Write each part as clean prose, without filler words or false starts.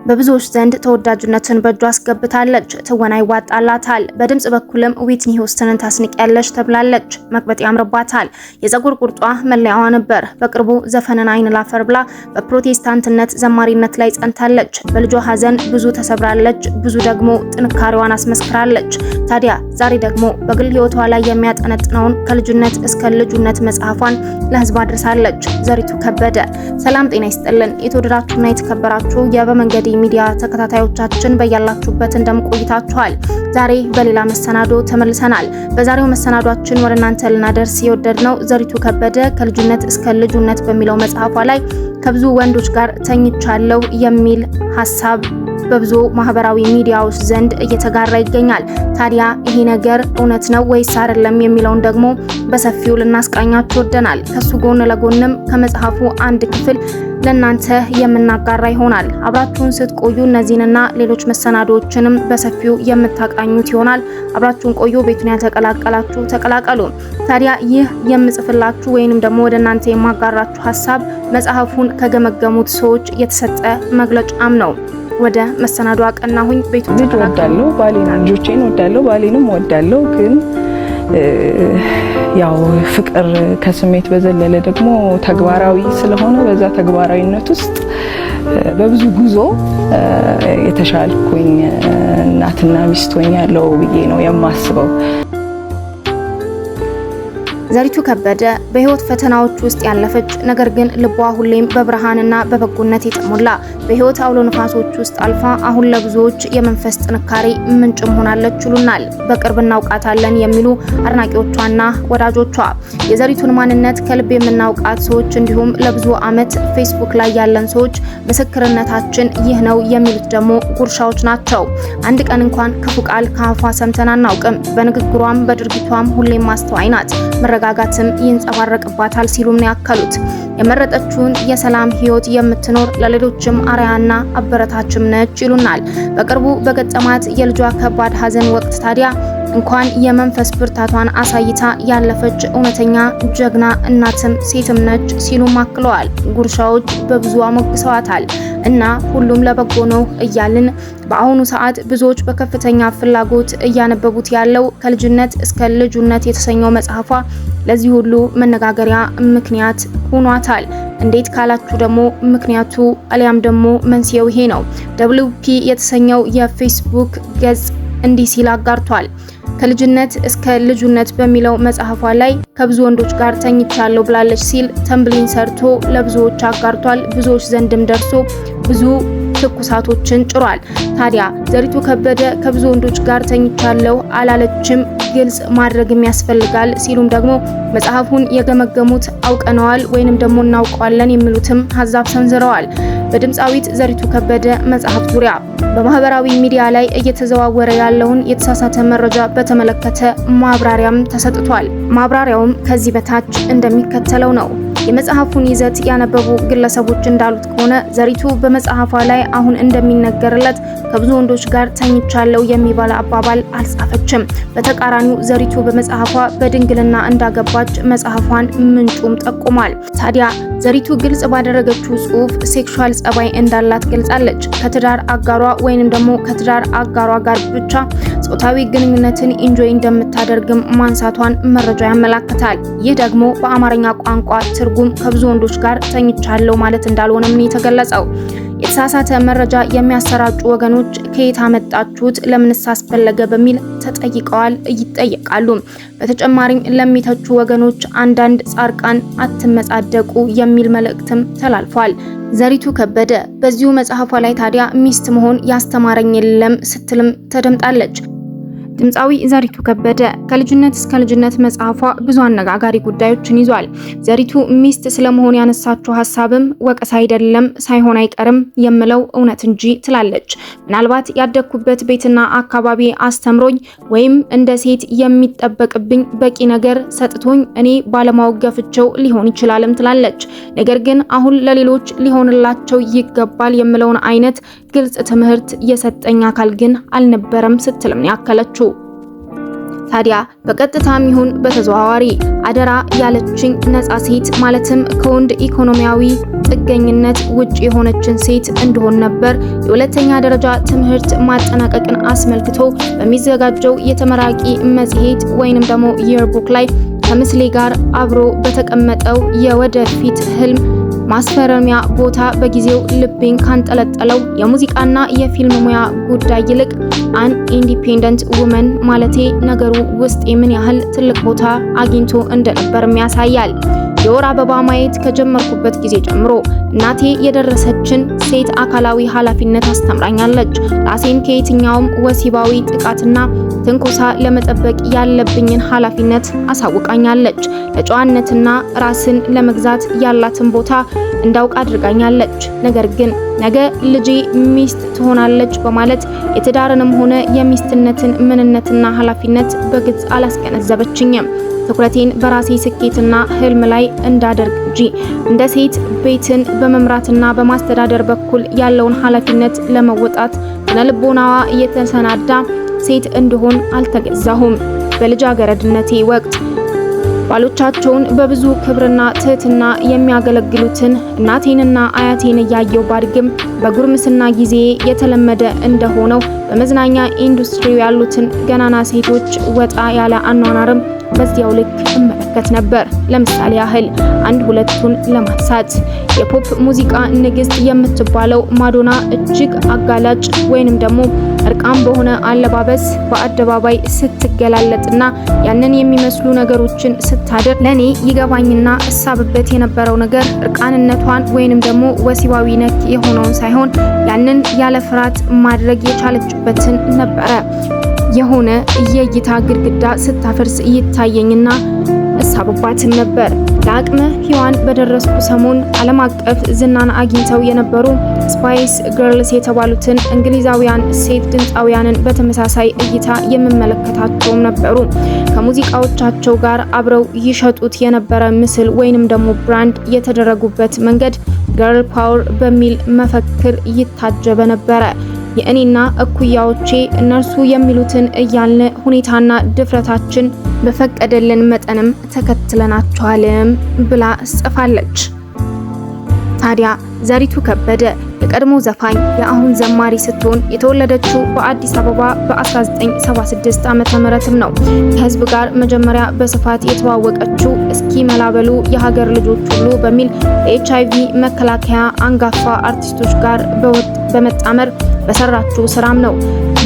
በብዙዎች ዘንድ ተወዳጅነትን በእጇ አስገብታለች። ትወና ይዋጣላታል። በድምጽ በኩልም ዊትኒ ሂውስተንን ታስንቂያለች ተብላለች። መቅበጥ ያምርባታል። የፀጉር ቁርጧ መለያዋ ነበር። በቅርቡ ዘፈንን አይን ላፈር ብላ በፕሮቴስታንትነት ዘማሪነት ላይ ጸንታለች። በልጇ ሐዘን ብዙ ተሰብራለች፣ ብዙ ደግሞ ጥንካሬዋን አስመስክራለች። ታዲያ ዛሬ ደግሞ በግል ህይወቷ ላይ የሚያጠነጥነውን ከልጅነት እስከ ልጁነት መጽሐፏን ለህዝብ አድርሳለች። ዘሪቱ ከበደ። ሰላም ጤና ይስጥልን። የተወደዳችሁና የተከበራችሁ የበመንገድ ሚዲያ ተከታታዮቻችን በያላችሁበት እንደምቆይታችኋል። ዛሬ በሌላ መሰናዶ ተመልሰናል። በዛሬው መሰናዷችን ወደ እናንተ ልናደርስ የወደድነው ዘሪቱ ከበደ ከልጅነት እስከ ልጁነት በሚለው መጽሐፏ ላይ ከብዙ ወንዶች ጋር ተኝቻለሁ የሚል ሐሳብ በብዙ ማህበራዊ ሚዲያዎች ዘንድ እየተጋራ ይገኛል። ታዲያ ይሄ ነገር እውነት ነው ወይስ አይደለም የሚለውን ደግሞ በሰፊው ልናስቃኛችሁ ወደናል። ከሱ ጎን ለጎንም ከመጽሐፉ አንድ ክፍል ለናንተ የምናጋራ ይሆናል። አብራችሁን ስትቆዩ እነዚህንና ሌሎች መሰናዶዎችንም በሰፊው የምታቃኙት ይሆናል። አብራችሁን ቆዩ። ቤቱን ያልተቀላቀላችሁ ተቀላቀሉ። ታዲያ ይህ የምጽፍላችሁ ወይንም ደግሞ ወደ እናንተ የማጋራችሁ ሐሳብ መጽሐፉን ከገመገሙት ሰዎች የተሰጠ መግለጫም ነው። ወደ መሰናዶ አቀናሁኝ። ቤቱን ወዳለው ባሌና ልጆቼን ወዳለው ባሌንም ወዳለው ግን ያው ፍቅር ከስሜት በዘለለ ደግሞ ተግባራዊ ስለሆነ በዛ ተግባራዊነት ውስጥ በብዙ ጉዞ የተሻልኩኝ እናትና ሚስት ሆኛለሁ ብዬ ነው የማስበው። ዘሪቱ ከበደ በህይወት ፈተናዎች ውስጥ ያለፈች ነገር ግን ልቧ ሁሌም በብርሃንና በበጎነት የተሞላ በህይወት አውሎ ንፋሶች ውስጥ አልፋ አሁን ለብዙዎች የመንፈስ ጥንካሬ ምንጭ ሆናለች ይሉናል በቅርብ እናውቃታለን የሚሉ አድናቂዎቿና ወዳጆቿ። የዘሪቱን ማንነት ከልብ የምናውቃት ሰዎች እንዲሁም ለብዙ ዓመት ፌስቡክ ላይ ያለን ሰዎች ምስክርነታችን ይህ ነው የሚሉት ደግሞ ጉርሻዎች ናቸው። አንድ ቀን እንኳን ክፉ ቃል ከአፏ ሰምተን አናውቅም። በንግግሯም በድርጊቷም ሁሌም ማስተዋይ ናት። መረጋጋትም ይንጸባረቅባታል ሲሉም ነው ያከሉት። የመረጠችውን የሰላም ህይወት የምትኖር ለሌሎችም አርአያና አበረታችም ነች ይሉናል። በቅርቡ በገጠማት የልጇ ከባድ ሐዘን ወቅት ታዲያ እንኳን የመንፈስ ብርታቷን አሳይታ ያለፈች እውነተኛ ጀግና እናትም ሴትም ነች ሲሉም አክለዋል። ጉርሻዎች በብዙ አሞግሰዋታል እና ሁሉም ለበጎ ነው እያልን በአሁኑ ሰዓት ብዙዎች በከፍተኛ ፍላጎት እያነበቡት ያለው ከልጅነት እስከ ልጁነት የተሰኘው መጽሐፏ ለዚህ ሁሉ መነጋገሪያ ምክንያት ሆኗታል። እንዴት ካላችሁ ደግሞ ምክንያቱ አሊያም ደግሞ መንስኤው ይሄ ነው። WP የተሰኘው የፌስቡክ ገጽ እንዲህ ሲል አጋርቷል። ከልጅነት እስከ ልጁነት በሚለው መጽሐፏ ላይ ከብዙ ወንዶች ጋር ተኝቻለሁ ብላለች ሲል ተምብሊን ሰርቶ ለብዙዎች አጋርቷል። ብዙዎች ዘንድም ደርሶ ብዙ ትኩሳቶችን ጭሯል። ታዲያ ዘሪቱ ከበደ ከብዙ ወንዶች ጋር ተኝቻለሁ አላለችም፣ ግልጽ ማድረግም ያስፈልጋል ሲሉም ደግሞ መጽሐፉን የገመገሙት አውቀነዋል ወይንም ደግሞ እናውቀዋለን የሚሉትም ሀሳብ ሰንዝረዋል። በድምፃዊት ዘሪቱ ከበደ መጽሐፍ ዙሪያ በማህበራዊ ሚዲያ ላይ እየተዘዋወረ ያለውን የተሳሳተ መረጃ በተመለከተ ማብራሪያም ተሰጥቷል። ማብራሪያውም ከዚህ በታች እንደሚከተለው ነው። የመጽሐፉን ይዘት ያነበቡ ግለሰቦች እንዳሉት ከሆነ ዘሪቱ በመጽሐፏ ላይ አሁን እንደሚነገርለት ከብዙ ወንዶች ጋር ተኝቻለሁ የሚባል አባባል አልጻፈችም። በተቃራኒው ዘሪቱ በመጽሐፏ በድንግልና እንዳገባች መጽሐፏን ምንጩም ጠቁሟል። ታዲያ ዘሪቱ ግልጽ ባደረገችው ጽሑፍ ሴክሹዋል ጸባይ እንዳላት ገልጻለች። ከትዳር አጋሯ ወይንም ደግሞ ከትዳር አጋሯ ጋር ብቻ ጾታዊ ግንኙነትን ኢንጆይ እንደምታደርግም ማንሳቷን መረጃ ያመለክታል። ይህ ደግሞ በአማርኛ ቋንቋ ትርጉም ከብዙ ወንዶች ጋር ተኝቻለሁ ማለት እንዳልሆነም ነው የተገለጸው። የተሳሳተ መረጃ የሚያሰራጩ ወገኖች ከየት አመጣችሁት፣ ለምንስ አስፈለገ በሚል ተጠይቀዋል፣ ይጠየቃሉ። በተጨማሪም ለሚተቹ ወገኖች አንዳንድ ጻርቃን አትመጻደቁ የሚል መልእክትም ተላልፏል። ዘሪቱ ከበደ በዚሁ መጽሐፏ ላይ ታዲያ ሚስት መሆን ያስተማረኝ የለም ስትልም ተደምጣለች። ድምፃዊ ዘሪቱ ከበደ ከልጅነት እስከ ልጅነት መጽሐፏ ብዙ አነጋጋሪ ጉዳዮችን ይዟል። ዘሪቱ ሚስት ስለመሆን ያነሳችው ሐሳብም ወቀሳ አይደለም ሳይሆን አይቀርም የምለው እውነት እንጂ ትላለች። ምናልባት ያደኩበት ቤትና አካባቢ አስተምሮኝ ወይም እንደ ሴት የሚጠበቅብኝ በቂ ነገር ሰጥቶኝ እኔ ባለማወቅ ገፍቼው ሊሆን ይችላልም ትላለች። ነገር ግን አሁን ለሌሎች ሊሆንላቸው ይገባል የምለውን አይነት ግልጽ ትምህርት የሰጠኝ አካል ግን አልነበረም ስትልም ያከለችው። ታዲያ በቀጥታም ይሁን በተዘዋዋሪ አደራ ያለችኝ ነፃ ሴት ማለትም ከወንድ ኢኮኖሚያዊ ጥገኝነት ውጪ የሆነችን ሴት እንደሆን ነበር። የሁለተኛ ደረጃ ትምህርት ማጠናቀቅን አስመልክቶ በሚዘጋጀው የተመራቂ መጽሔት ወይንም ደግሞ yearbook ላይ ከምስሌ ጋር አብሮ በተቀመጠው የወደፊት ህልም ማስፈረሚያ ቦታ በጊዜው ልቤን ካንጠለጠለው የሙዚቃና የፊልም ሙያ ጉዳይ ይልቅ አን ኢንዲፔንደንት ውመን ማለቴ ነገሩ ውስጥ ምን ያህል ትልቅ ቦታ አግኝቶ እንደነበርም ያሳያል። የወር አበባ ማየት ከጀመርኩበት ጊዜ ጀምሮ እናቴ የደረሰችን ሴት አካላዊ ኃላፊነት አስተምራኛለች። ራሴን ከየትኛውም ወሲባዊ ጥቃትና ትንኮሳ ለመጠበቅ ያለብኝን ኃላፊነት አሳውቃኛለች። ለጨዋነትና ራስን ለመግዛት ያላትን ቦታ እንዳውቅ አድርጋኛለች። ነገር ግን ነገ ልጄ ሚስት ትሆናለች በማለት የትዳርንም ሆነ የሚስትነትን ምንነትና ኃላፊነት በግልጽ አላስገነዘበችኝም። ትኩረቴን በራሴ ስኬትና ህልም ላይ እንዳደርግ እንጂ እንደ ሴት ቤትን በመምራትና በማስተዳደር በኩል ያለውን ኃላፊነት ለመወጣት ስነልቦናዋ የተሰናዳ ሴት እንደሆን አልተገዛሁም። በልጃገረድነቴ ወቅት ባሎቻቸውን በብዙ ክብርና ትህትና የሚያገለግሉትን እናቴንና አያቴን እያየው ባድግም በጉርምስና ጊዜ የተለመደ እንደሆነው በመዝናኛ ኢንዱስትሪው ያሉትን ገናና ሴቶች ወጣ ያለ አኗኗርም በዚያው ልክ እመለከት ነበር። ለምሳሌ ያህል አንድ ሁለቱን ለማንሳት የፖፕ ሙዚቃ ንግስት የምትባለው ማዶና እጅግ አጋላጭ ወይንም ደግሞ እርቃም በሆነ አለባበስ በአደባባይ ስትገላለጥና ያንን የሚመስሉ ነገሮችን ስታደርግ ለኔ ይገባኝና እሳብበት የነበረው ነገር እርቃንነቷን ወይንም ደግሞ ወሲባዊ ነክ የሆነውን ሳይሆን ያንን ያለ ፍርሃት ማድረግ የቻለችበትን ነበረ። የሆነ የእይታ ግድግዳ ስታፈርስ ይታየኝና እሳብባትን ነበር። ለአቅመ ሔዋን በደረስኩ ሰሞን ዓለም አቀፍ ዝናን አግኝተው የነበሩ ስፓይስ ገርልስ የተባሉትን እንግሊዛውያን ሴት ድምፃውያንን በተመሳሳይ እይታ የምመለከታቸውም ነበሩ። ከሙዚቃዎቻቸው ጋር አብረው ይሸጡት የነበረ ምስል ወይንም ደግሞ ብራንድ የተደረጉበት መንገድ ገርል ፓወር በሚል መፈክር ይታጀበ ነበረ። የእኔና እኩያዎቼ እነርሱ የሚሉትን እያልን ሁኔታና ድፍረታችን በፈቀደልን መጠንም ተከትለናቸዋልም ብላ ጽፋለች። ታዲያ ዘሪቱ ከበደ የቀድሞ ዘፋኝ የአሁን ዘማሪ ስትሆን የተወለደችው በአዲስ አበባ በ1976 ዓመተ ምህረትም ነው። ከህዝብ ጋር መጀመሪያ በስፋት የተዋወቀችው እስኪ መላበሉ የሀገር ልጆች ሁሉ በሚል የኤችአይቪ መከላከያ አንጋፋ አርቲስቶች ጋር በመጣመር በሰራችው ስራም ነው።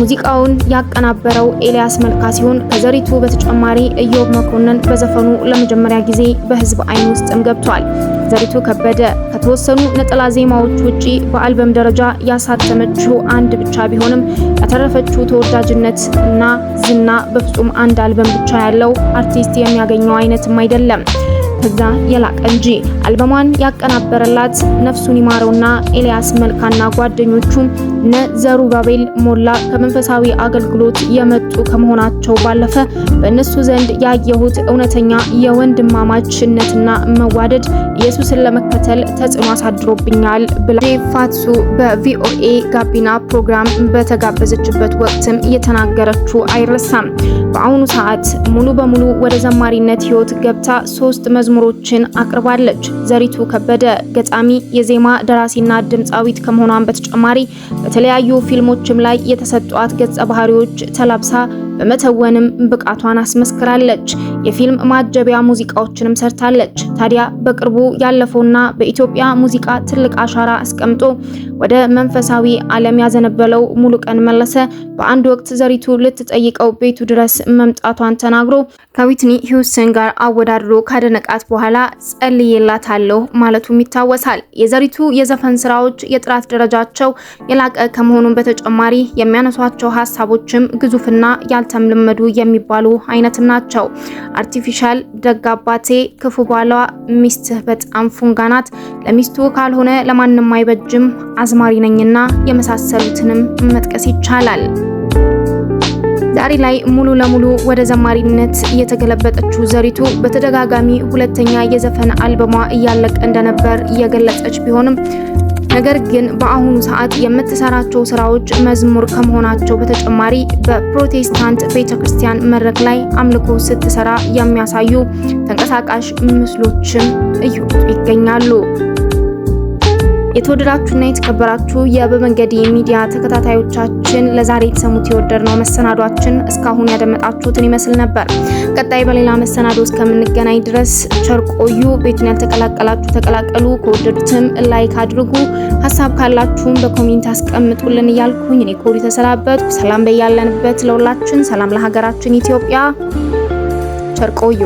ሙዚቃውን ያቀናበረው ኤልያስ መልካ ሲሆን ከዘሪቱ በተጨማሪ ኢዮብ መኮንን በዘፈኑ ለመጀመሪያ ጊዜ በህዝብ አይን ውስጥም ገብቷል። ዘሪቱ ከበደ ከተወሰኑ ነጠላ ዜማዎች ውጪ በአልበም ደረጃ ያሳተመችው አንድ ብቻ ቢሆንም ያተረፈችው ተወዳጅነት እና ዝና በፍጹም አንድ አልበም ብቻ ያለው አርቲስት የሚያገኘው አይነትም አይደለም። ከዛ የላቀ እንጂ አልበሟን ያቀናበረላት ነፍሱን ይማረውና ኤልያስ መልካና ጓደኞቹም እነ ዘሩባቤል ሞላ ከመንፈሳዊ አገልግሎት የመጡ ከመሆናቸው ባለፈ በእነሱ ዘንድ ያየሁት እውነተኛ የወንድማማችነትና መዋደድ ኢየሱስን ለመከተል ተጽዕኖ አሳድሮብኛል ብላ ፋትሱ በቪኦኤ ጋቢና ፕሮግራም በተጋበዘችበት ወቅትም የተናገረችው አይረሳም። በአሁኑ ሰዓት ሙሉ በሙሉ ወደ ዘማሪነት ህይወት ገብታ 3 መዝሙሮችን አቅርባለች። ዘሪቱ ከበደ ገጣሚ፣ የዜማ ደራሲና ድምፃዊት ከመሆኗን በተጨማሪ በተለያዩ ፊልሞችም ላይ የተሰጧት ገጸ ባህሪዎች ተላብሳ በመተወንም ብቃቷን አስመስክራለች። የፊልም ማጀቢያ ሙዚቃዎችንም ሰርታለች። ታዲያ በቅርቡ ያለፈውና በኢትዮጵያ ሙዚቃ ትልቅ አሻራ አስቀምጦ ወደ መንፈሳዊ ዓለም ያዘነበለው ሙሉቀን መለሰ በአንድ ወቅት ዘሪቱ ልትጠይቀው ቤቱ ድረስ መምጣቷን ተናግሮ ከዊትኒ ሂውስተን ጋር አወዳድሮ ካደነቃት በኋላ ጸልዬላታለሁ ማለቱም ይታወሳል። የዘሪቱ የዘፈን ስራዎች የጥራት ደረጃቸው የላቀ ከመሆኑም በተጨማሪ የሚያነሷቸው ሀሳቦችም ግዙፍና ያልተለመዱ የሚባሉ አይነትም ናቸው። አርቲፊሻል፣ ደግ አባቴ፣ ክፉ ባሏ፣ ሚስትህ በጣም ፉንጋ ናት፣ ለሚስቱ ካልሆነ ለማንም አይበጅም፣ አዝማሪ ነኝና የመሳሰሉትንም መጥቀስ ይቻላል። ዛሬ ላይ ሙሉ ለሙሉ ወደ ዘማሪነት የተገለበጠችው ዘሪቱ በተደጋጋሚ ሁለተኛ የዘፈን አልበሟ እያለቀ እንደነበር እየገለጸች ቢሆንም ነገር ግን በአሁኑ ሰዓት የምትሰራቸው ስራዎች መዝሙር ከመሆናቸው በተጨማሪ በፕሮቴስታንት ቤተክርስቲያን መድረክ ላይ አምልኮ ስትሰራ የሚያሳዩ ተንቀሳቃሽ ምስሎችም እየወጡ ይገኛሉ። የተወደዳችሁና የተከበራችሁ የበመንገድ ሚዲያ ተከታታዮቻችን ለዛሬ የተሰሙት የወደድነው መሰናዷችን እስካሁን ያደመጣችሁትን ይመስል ነበር። ቀጣይ በሌላ መሰናዶ እስከምንገናኝ ድረስ ቸር ቆዩ። ቤቱን ያልተቀላቀላችሁ ተቀላቀሉ፣ ከወደዱትም ላይክ አድርጉ፣ ሀሳብ ካላችሁም በኮሜንት አስቀምጡልን እያልኩኝ እኔ ኮሪ ተሰናበትኩ። ሰላም በያለንበት ለሁላችን፣ ሰላም ለሀገራችን ኢትዮጵያ። ቸር ቆዩ።